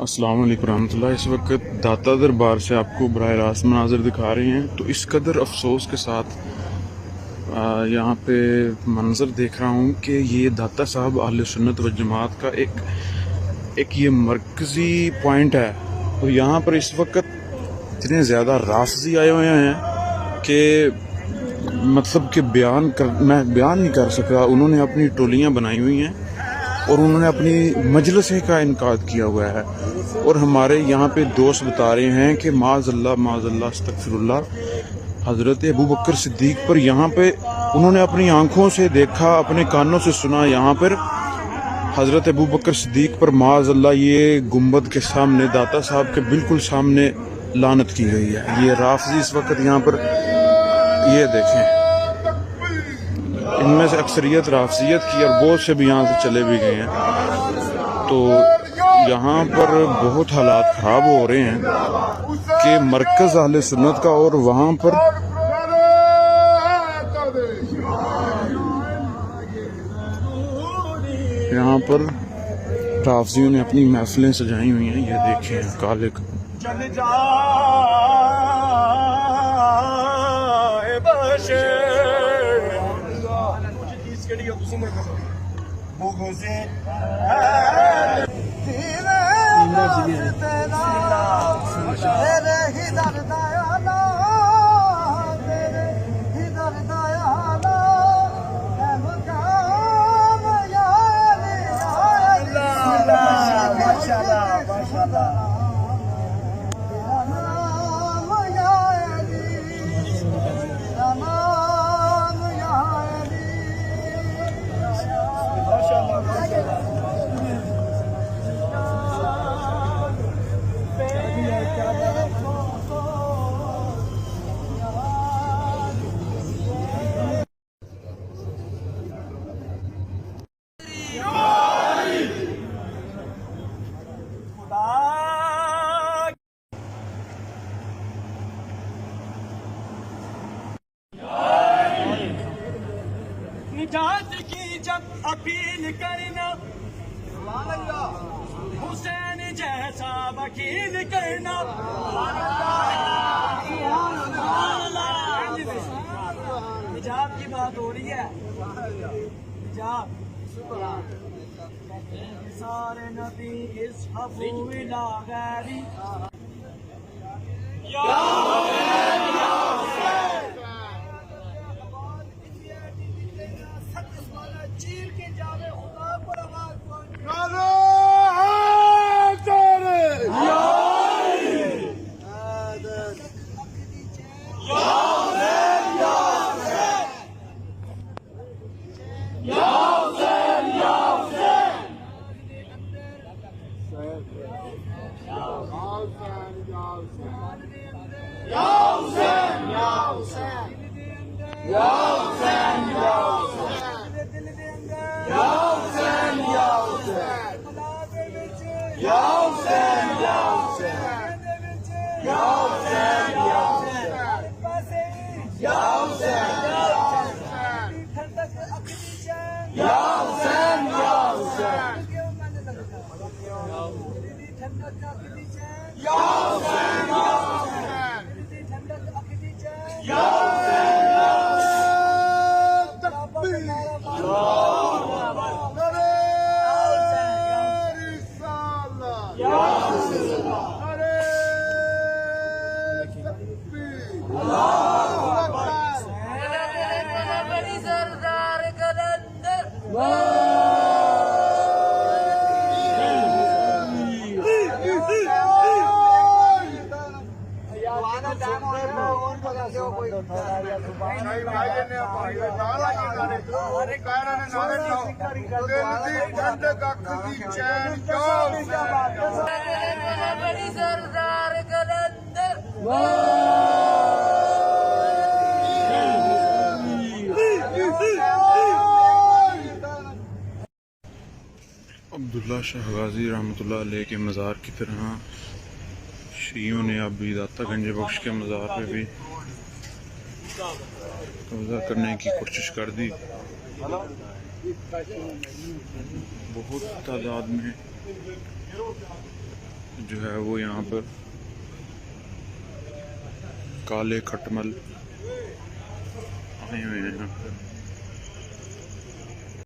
अस्सलाम वालेकुम रहमतुल्लाह। इस वक्त दाता दरबार से आपको बराह रास्त मनाज़र दिखा रहे हैं। तो इस कदर अफसोस के साथ यहाँ पे मंज़र देख रहा हूँ कि ये दाता साहब अहले सुन्नत व जमात का एक ये मरकज़ी पॉइंट है। तो यहाँ पर इस वक्त इतने ज़्यादा राफ़ज़ी आए हुए हैं कि मतलब कि मैं बयान नहीं कर सका। उन्होंने अपनी टोलियाँ बनाई हुई हैं और उन्होंने अपनी मजलिस का इनकाद किया हुआ है। और हमारे यहाँ पे दोस्त बता रहे हैं कि माज़अल्लाह अस्तग़फिरुल्लाह हज़रत अबू बकर सिद्दीक़ पर यहाँ पे उन्होंने अपनी आंखों से देखा, अपने कानों से सुना। यहाँ पर हज़रत अबू बकर सिद्दीक़ पर माज़अल्लाह ये गुंबद के सामने, दाता साहब के बिल्कुल सामने लानत की गई है। ये राफ़ज़ी इस वक्त यहाँ पर ये देखें, इनमें से अक्सरियत राफ़ज़ियत की और बहुत से भी यहाँ से चले भी गए हैं। तो यहाँ पर बहुत हालात ख़राब हो रहे हैं कि मरकज़ अहले सुन्नत का, और वहाँ पर यहाँ पर राफ़ज़ियों ने अपनी महफिलें सजाई हुई हैं। ये देखें काले निजात की जब अपील करना, हुसैन जैसा वकील करना। निजात की बात हो रही है। निजात सारे नबी इस हबूला गैरी चीर के जावे खुदा पर आवाज अब्दुल्ला शाह गाजी रहमतुल्लाह अलैह के मज़ार की तरह शियों ने अब भी दाता गंज बख्श के मज़ार पे भी कब्जा करने की कोशिश कर दी। बहुत तादाद में जो है वो यहाँ पर काले खटमल आए हुए हैं यहाँ पर।